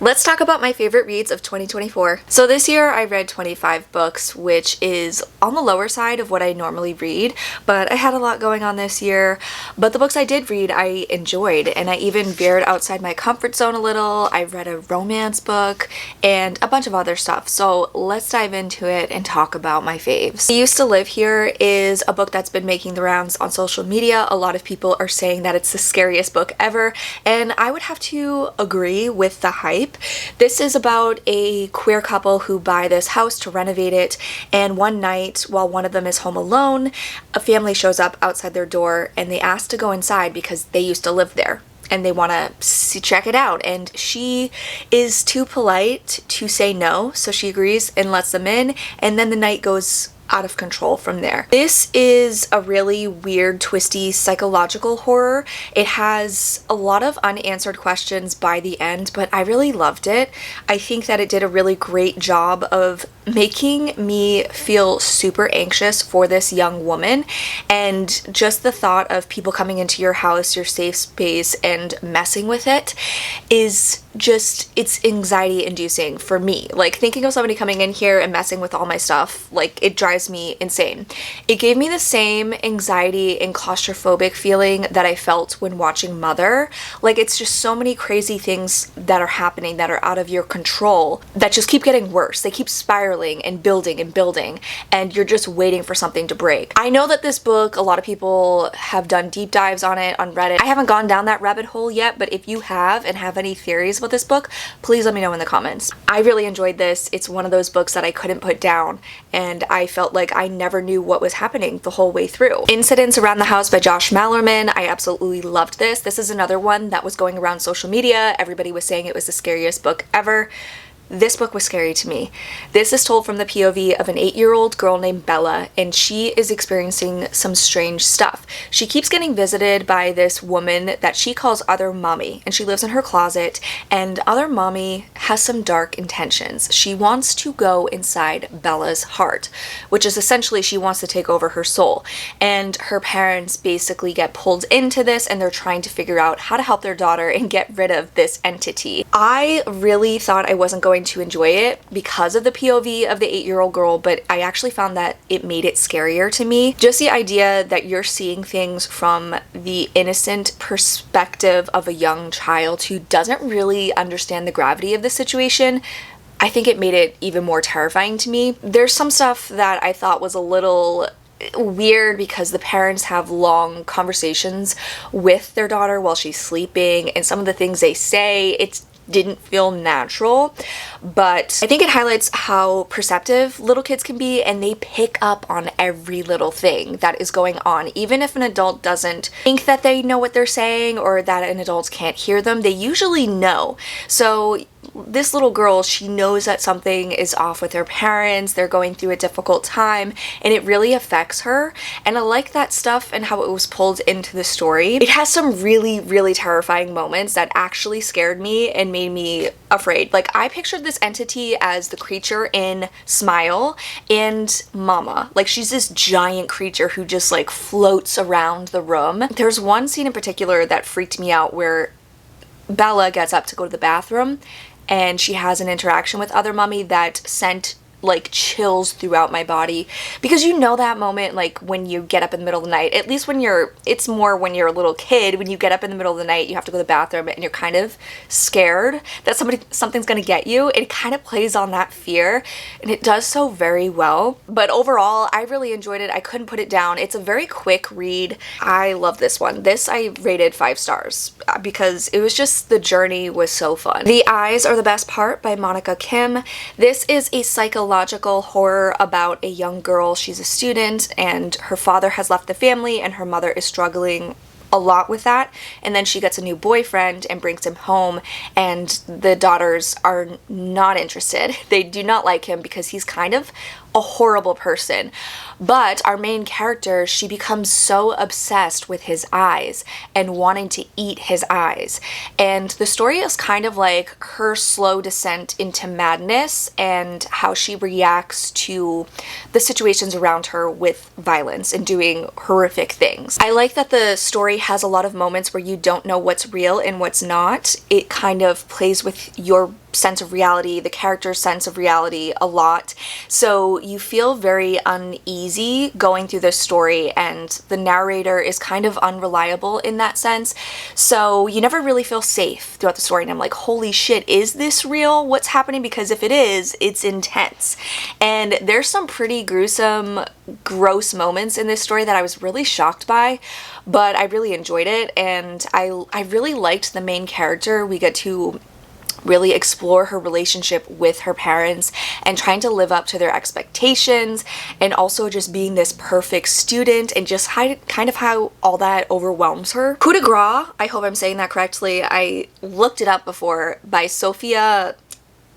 Let's talk about my favorite reads of 2024. So this year I read 25 books, which is on the lower side of what I normally read, but I had a lot going on this year. But the books I did read, I enjoyed, and I even veered outside my comfort zone a little. I read a romance book and a bunch of other stuff. So let's dive into it and talk about my faves. I Used to Live Here is a book that's been making the rounds on social media. A lot of people are saying that it's the scariest book ever, and I would have to agree with the hype. This is about a queer couple who buy this house to renovate it, and one night while one of them is home alone, a family shows up outside their door and they ask to go inside because they used to live there and they want to check it out, and she is too polite to say no, so she agrees and lets them in, and then the night goes out of control from there. This is a really weird, twisty psychological horror. It has a lot of unanswered questions by the end, but I really loved it. I think that it did a really great job of making me feel super anxious for this young woman, and just the thought of people coming into your house, your safe space, and messing with it is just, it's anxiety inducing for me. Like, thinking of somebody coming in here and messing with all my stuff, like, it drives me insane. It gave me the same anxiety and claustrophobic feeling that I felt when watching Mother. Like, it's just so many crazy things that are happening that are out of your control that just keep getting worse. They keep spiraling and building, and you're just waiting for something to break. I know that this book, a lot of people have done deep dives on it on Reddit. I haven't gone down that rabbit hole yet, but if you have and have any theories about this book, please let me know in the comments. I really enjoyed this. It's one of those books that I couldn't put down, and I felt like I never knew what was happening the whole way through. Incidents Around the House by Josh Malerman. I absolutely loved this. This is another one that was going around social media. Everybody was saying it was the scariest book ever. This book was scary to me. This is told from the POV of an 8-year-old girl named Bella, and she is experiencing some strange stuff. She keeps getting visited by this woman that she calls Other Mommy, and she lives in her closet, and Other Mommy has some dark intentions. She wants to go inside Bella's heart, which is essentially she wants to take over her soul, and her parents basically get pulled into this, and they're trying to figure out how to help their daughter and get rid of this entity. I really thought I wasn't going to enjoy it because of the POV of the 8-year-old girl, but I actually found that it made it scarier to me. Just the idea that you're seeing things from the innocent perspective of a young child who doesn't really understand the gravity of the situation, I think it made it even more terrifying to me. There's some stuff that I thought was a little weird because the parents have long conversations with their daughter while she's sleeping, and some of the things they say, it didn't feel natural, but I think it highlights how perceptive little kids can be, and they pick up on every little thing that is going on. Even if an adult doesn't think that they know what they're saying or that an adult can't hear them, they usually know. So this little girl, she knows that something is off with her parents, they're going through a difficult time, and it really affects her, and I like that stuff and how it was pulled into the story. It has some really, really terrifying moments that actually scared me and made me afraid. Like, I pictured this entity as the creature in Smile and Mama. Like, she's this giant creature who just like floats around the room. There's one scene in particular that freaked me out where Bella gets up to go to the bathroom, and she has an interaction with Other Mommy that sent like chills throughout my body, because you know that moment, like when you get up in the middle of the night, at least when it's more when you're a little kid, when you get up in the middle of the night, you have to go to the bathroom and you're kind of scared that something's gonna get you. It kind of plays on that fear, and it does so very well. But overall, I really enjoyed it. I couldn't put it down. It's a very quick read. I love this one. This I rated 5 stars because it was just, the journey was so fun. The Eyes Are the Best Part by Monica Kim. This is a psychological horror about a young girl. She's a student, and her father has left the family, and her mother is struggling a lot with that, and then she gets a new boyfriend and brings him home, and the daughters are not interested. They do not like him because he's kind of a horrible person. But our main character, she becomes so obsessed with his eyes and wanting to eat his eyes. And the story is kind of like her slow descent into madness and how she reacts to the situations around her with violence and doing horrific things. I like that the story has a lot of moments where you don't know what's real and what's not. It kind of plays with your sense of reality, the character's sense of reality a lot. So you feel very uneasy going through this story, and the narrator is kind of unreliable in that sense. So you never really feel safe throughout the story. And I'm like, holy shit, is this real? What's happening? Because if it is, it's intense. And there's some pretty gruesome, gross moments in this story that I was really shocked by, but I really enjoyed it. And I really liked the main character. We get to really explore her relationship with her parents and trying to live up to their expectations, and also just being this perfect student, and just kind of how all that overwhelms her. Coup De Grace, I hope I'm saying that correctly, I looked it up before, by Sophia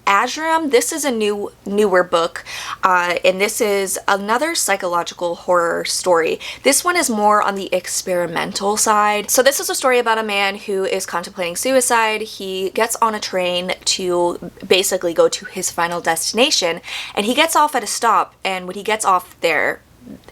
Ashram. This is a newer book, and this is another psychological horror story. This one is more on the experimental side. So this is a story about a man who is contemplating suicide. He gets on a train to basically go to his final destination, and he gets off at a stop, and when he gets off there,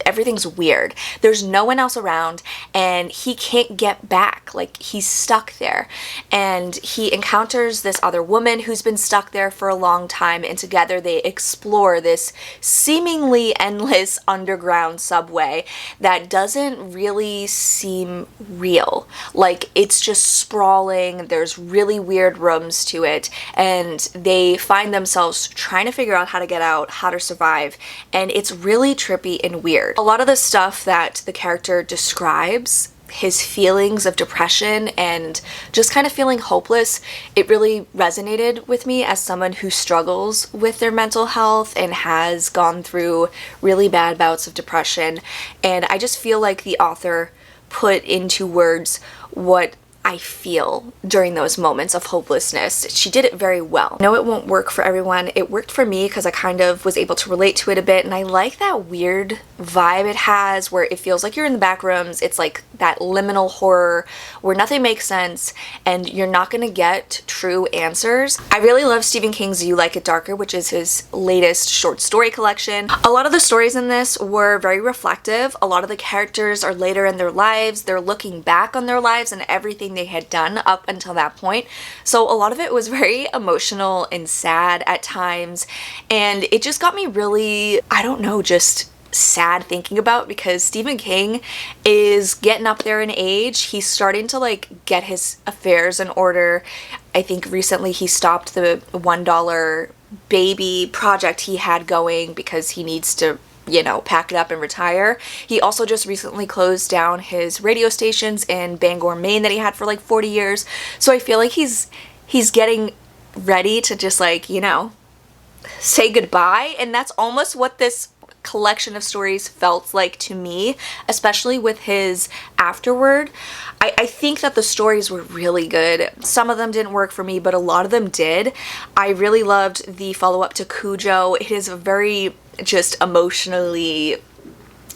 everything's weird. There's no one else around, and he can't get back. Like, he's stuck there. And he encounters this other woman who's been stuck there for a long time, and together they explore this seemingly endless underground subway that doesn't really seem real. Like, it's just sprawling, there's really weird rooms to it, and they find themselves trying to figure out how to get out, how to survive, and it's really trippy and weird. A lot of the stuff that the character describes, his feelings of depression and just kind of feeling hopeless, it really resonated with me as someone who struggles with their mental health and has gone through really bad bouts of depression. And I just feel like the author put into words what I feel during those moments of hopelessness. She did it very well. I know it won't work for everyone. It worked for me because I kind of was able to relate to it a bit, and I like that weird vibe it has where it feels like you're in the back rooms. It's like that liminal horror where nothing makes sense and you're not gonna get true answers. I really love Stephen King's You Like It Darker, which is his latest short story collection. A lot of the stories in this were very reflective. A lot of the characters are later in their lives. They're looking back on their lives and everything they had done up until that point. So a lot of it was very emotional and sad at times, and it just got me really, I don't know, just sad thinking about, because Stephen King is getting up there in age. He's starting to like get his affairs in order. I think recently he stopped the $1 baby project he had going because he needs to, you know, pack it up and retire. He also just recently closed down his radio stations in Bangor, Maine that he had for like 40 years. So I feel like he's getting ready to just like, you know, say goodbye. And that's almost what this collection of stories felt like to me, especially with his afterword. I think that the stories were really good. Some of them didn't work for me, but a lot of them did. I really loved the follow-up to Cujo. It is a very just emotionally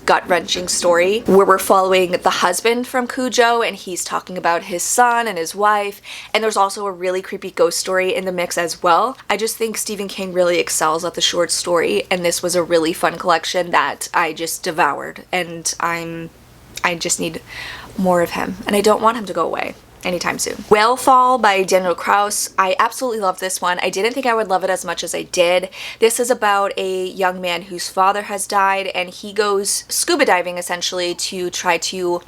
gut-wrenching story where we're following the husband from Cujo, and he's talking about his son and his wife, and there's also a really creepy ghost story in the mix as well. I just think Stephen King really excels at the short story, and this was a really fun collection that I just devoured, and I just need more of him, and I don't want him to go away anytime soon. Whalefall by Daniel Kraus. I absolutely love this one. I didn't think I would love it as much as I did. This is about a young man whose father has died, and he goes scuba diving essentially to try to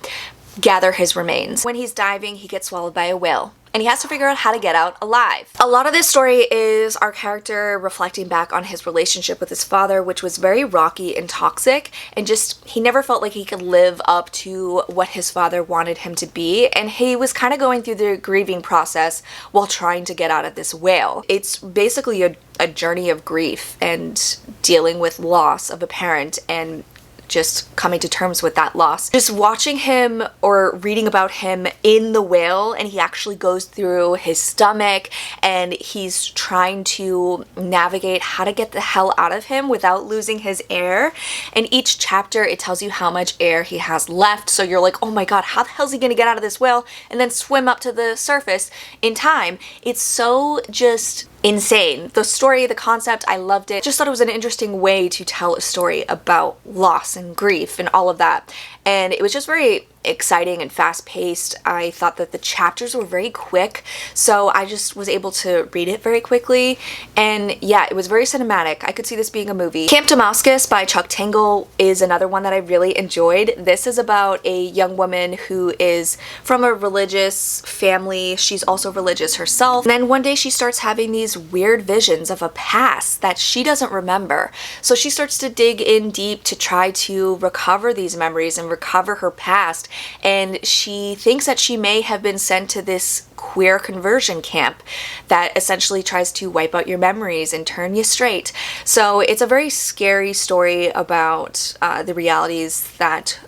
gather his remains. When he's diving, he gets swallowed by a whale, and he has to figure out how to get out alive. A lot of this story is our character reflecting back on his relationship with his father, which was very rocky and toxic, and just, he never felt like he could live up to what his father wanted him to be, and he was kind of going through the grieving process while trying to get out of this whale. It's basically a journey of grief and dealing with loss of a parent and just coming to terms with that loss. Just watching him or reading about him in the whale, and he actually goes through his stomach and he's trying to navigate how to get the hell out of him without losing his air. And each chapter, it tells you how much air he has left. So you're like, oh my god, how the hell is he gonna get out of this whale and then swim up to the surface in time? It's so just insane. The story, the concept, I loved it. Just thought it was an interesting way to tell a story about loss and grief and all of that. And it was just very exciting and fast-paced. I thought that the chapters were very quick, so I just was able to read it very quickly, and yeah, it was very cinematic. I could see this being a movie. Camp Damascus by Chuck Tingle is another one that I really enjoyed. This is about a young woman who is from a religious family. She's also religious herself, and then one day she starts having these weird visions of a past that she doesn't remember. So she starts to dig in deep to try to recover these memories and recover her past, and she thinks that she may have been sent to this queer conversion camp that essentially tries to wipe out your memories and turn you straight. So it's a very scary story about the realities that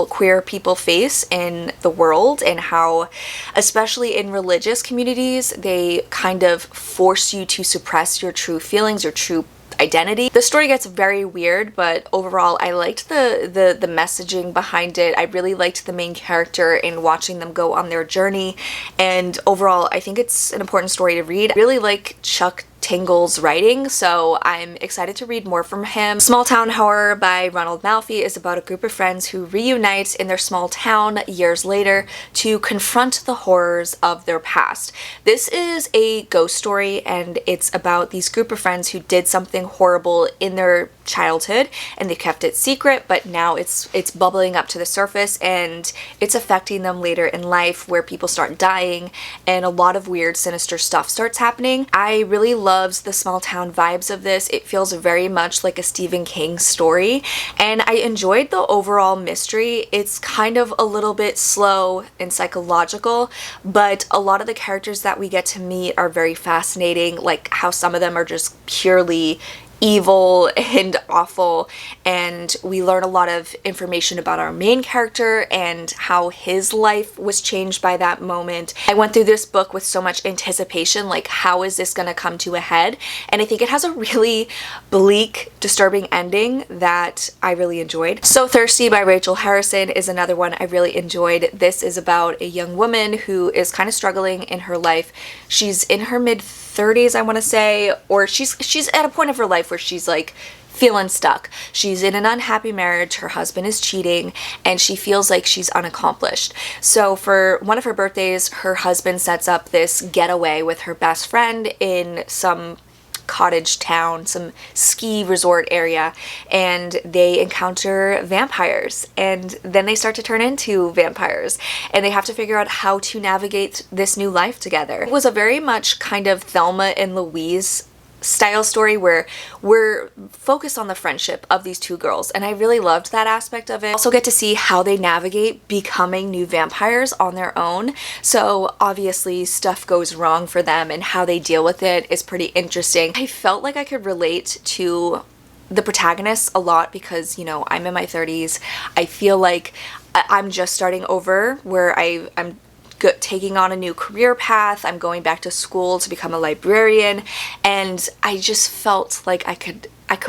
queer people face in the world, and how, especially in religious communities, they kind of force you to suppress your true feelings, your true identity. The story gets very weird, but overall I liked the messaging behind it. I really liked the main character and watching them go on their journey, and overall I think it's an important story to read. I really like Chuck Tingle's writing, so I'm excited to read more from him. Small Town Horror by Ronald Malfi is about a group of friends who reunite in their small town years later to confront the horrors of their past. This is a ghost story, and it's about these group of friends who did something horrible in their childhood and they kept it secret, but now it's bubbling up to the surface and it's affecting them later in life, where people start dying and a lot of weird, sinister stuff starts happening. I really loves the small town vibes of this. It feels very much like a Stephen King story, and I enjoyed the overall mystery. It's kind of a little bit slow and psychological, but a lot of the characters that we get to meet are very fascinating, like how some of them are just purely evil and awful, and we learn a lot of information about our main character and how his life was changed by that moment. I went through this book with so much anticipation, like how is this gonna come to a head, and I think it has a really bleak, disturbing ending that I really enjoyed. So Thirsty by Rachel Harrison is another one I really enjoyed. This is about a young woman who is kind of struggling in her life. She's in her mid-30s, I want to say, or she's at a point of her life where she's like feeling stuck. She's in an unhappy marriage, her husband is cheating, and she feels like she's unaccomplished. So for one of her birthdays, her husband sets up this getaway with her best friend in some cottage town, some ski resort area, and they encounter vampires, and then they start to turn into vampires, and they have to figure out how to navigate this new life together. It was a very much kind of Thelma and Louise style story where we're focused on the friendship of these two girls, and I really loved that aspect of it. Also get to see how they navigate becoming new vampires on their own, so obviously stuff goes wrong for them and how they deal with it is pretty interesting. I felt like I could relate to the protagonists a lot because, you know, I'm in my 30s. I feel like I'm just starting over, where I'm taking on a new career path. I'm going back to school to become a librarian, and I just felt like I could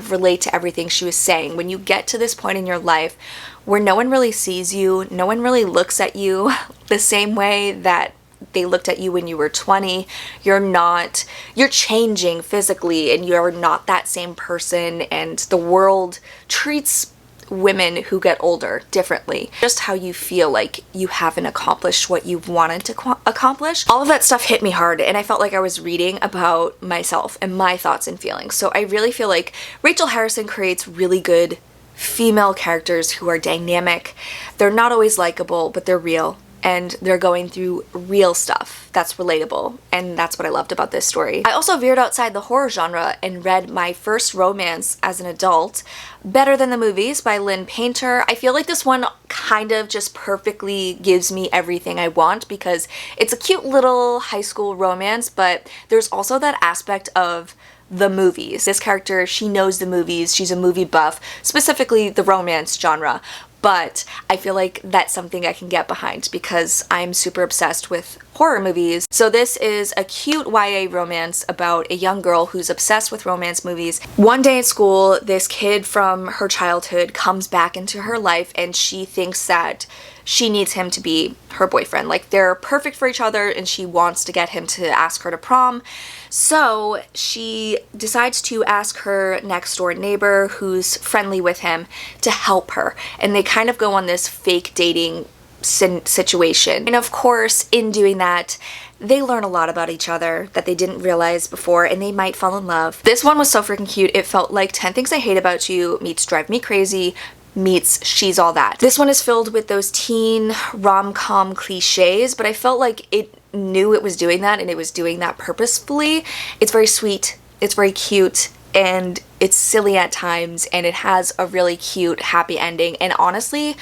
relate to everything she was saying. When you get to this point in your life where no one really sees you, no one really looks at you the same way that they looked at you when you were 20, you're changing physically and you're not that same person, and the world treats women who get older differently. Just how you feel like you haven't accomplished what you've wanted to accomplish. All of that stuff hit me hard, and I felt like I was reading about myself and my thoughts and feelings. So I really feel like Rachel Harrison creates really good female characters who are dynamic. They're not always likable, but they're real, and they're going through real stuff that's relatable, and that's what I loved about this story. I also veered outside the horror genre and read my first romance as an adult, Better Than the Movies by Lynn Painter. I feel like this one kind of just perfectly gives me everything I want because it's a cute little high school romance, but there's also that aspect of the movies. This character, she knows the movies, she's a movie buff, specifically the romance genre, but I feel like that's something I can get behind because I'm super obsessed with horror movies. So this is a cute YA romance about a young girl who's obsessed with romance movies. One day at school, this kid from her childhood comes back into her life, and she thinks that she needs him to be her boyfriend. Like, they're perfect for each other, and she wants to get him to ask her to prom. So she decides to ask her next door neighbor, who's friendly with him, to help her. And they kind of go on this fake dating situation. And of course, in doing that, they learn a lot about each other that they didn't realize before, and they might fall in love. This one was so freaking cute. It felt like 10 Things I Hate About You meets Drive Me Crazy meets She's All That. This one is filled with those teen rom-com cliches, but I felt like it knew it was doing that, and it was doing that purposefully. It's very sweet, it's very cute, and it's silly at times, and it has a really cute, happy ending. And honestly,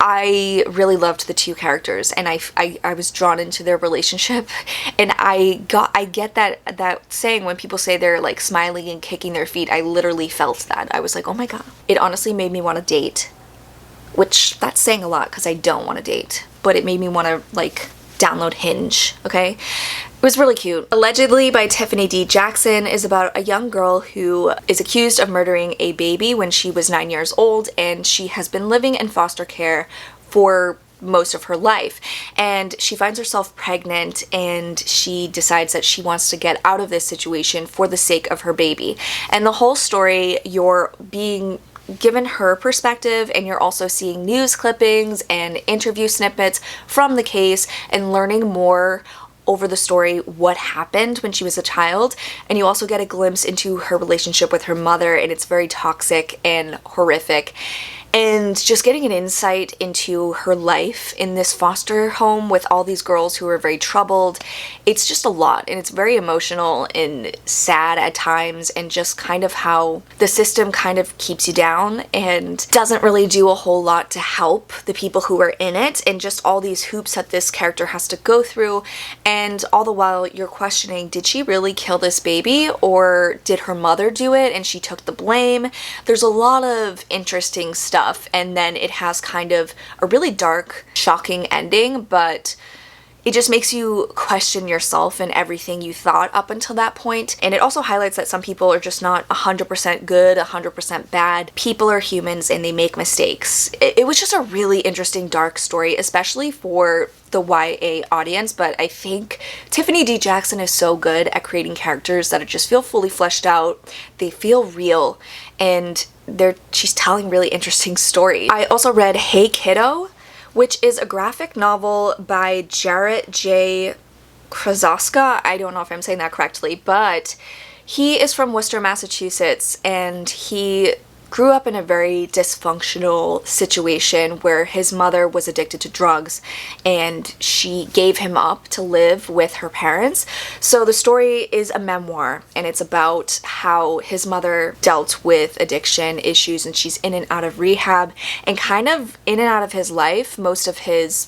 I really loved the two characters, and I was drawn into their relationship, and I get that saying when people say they're like smiling and kicking their feet. I literally felt that. I was like, oh my god. It honestly made me want to date, which that's saying a lot because I don't want to date, but it made me want to like download Hinge, okay? It was really cute. Allegedly by Tiffany D. Jackson is about a young girl who is accused of murdering a baby when she was 9 years old, and she has been living in foster care for most of her life. And she finds herself pregnant, and she decides that she wants to get out of this situation for the sake of her baby. And the whole story, you're being given her perspective, and you're also seeing news clippings and interview snippets from the case and learning more over the story what happened when she was a child. And you also get a glimpse into her relationship with her mother, and it's very toxic and horrific. And just getting an insight into her life in this foster home with all these girls who are very troubled. It's just a lot, and it's very emotional and sad at times, and just kind of how the system kind of keeps you down and doesn't really do a whole lot to help the people who are in it, and just all these hoops that this character has to go through. And all the while you're questioning, did she really kill this baby, or did her mother do it and she took the blame? There's a lot of interesting stuff. And then it has kind of a really dark, shocking ending, but it just makes you question yourself and everything you thought up until that point. And it also highlights that some people are just not 100% good, 100% bad. People are humans and they make mistakes. It was just a really interesting, dark story, especially for the YA audience, but I think Tiffany D. Jackson is so good at creating characters that just feel fully fleshed out. They feel real, and she's telling really interesting stories. I also read Hey Kiddo, which is a graphic novel by Jarrett J. Krasoska. I don't know if I'm saying that correctly, but he is from Worcester, Massachusetts, and he grew up in a very dysfunctional situation where his mother was addicted to drugs, and she gave him up to live with her parents. So the story is a memoir, and it's about how his mother dealt with addiction issues, and she's in and out of rehab and kind of in and out of his life most of his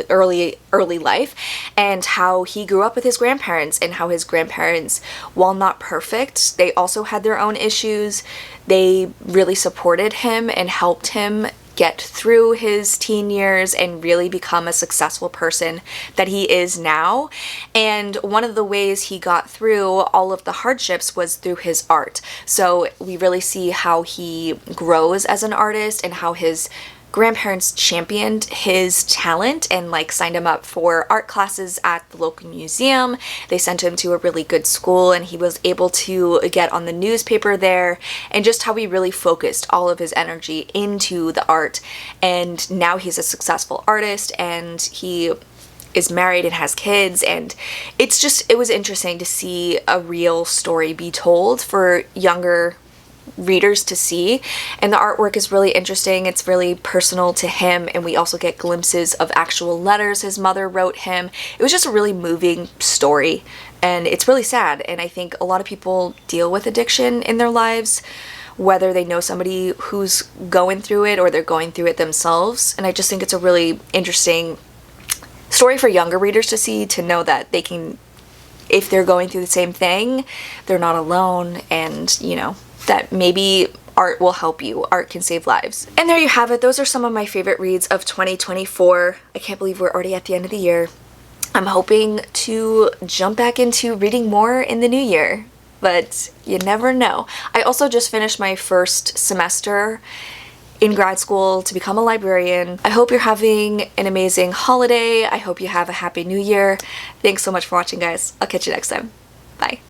early life, and how he grew up with his grandparents, and how his grandparents, while not perfect, they also had their own issues. They really supported him and helped him get through his teen years and really become a successful person that he is now. And one of the ways he got through all of the hardships was through his art. So we really see how he grows as an artist, and how his grandparents championed his talent and like signed him up for art classes at the local museum. They sent him to a really good school, and he was able to get on the newspaper there, and just how he really focused all of his energy into the art. And now he's a successful artist, and he is married and has kids, and it was interesting to see a real story be told for younger readers to see. And the artwork is really interesting. It's really personal to him, and we also get glimpses of actual letters his mother wrote him. It was just a really moving story, and it's really sad. And I think a lot of people deal with addiction in their lives, whether they know somebody who's going through it or they're going through it themselves. And I just think it's a really interesting story for younger readers to see, to know that they can, if they're going through the same thing, they're not alone, and you know, that maybe art will help you. Art can save lives. And there you have it. Those are some of my favorite reads of 2024. I can't believe we're already at the end of the year. I'm hoping to jump back into reading more in the new year, but you never know. I also just finished my first semester in grad school to become a librarian. I hope you're having an amazing holiday. I hope you have a happy new year. Thanks so much for watching, guys. I'll catch you next time. Bye.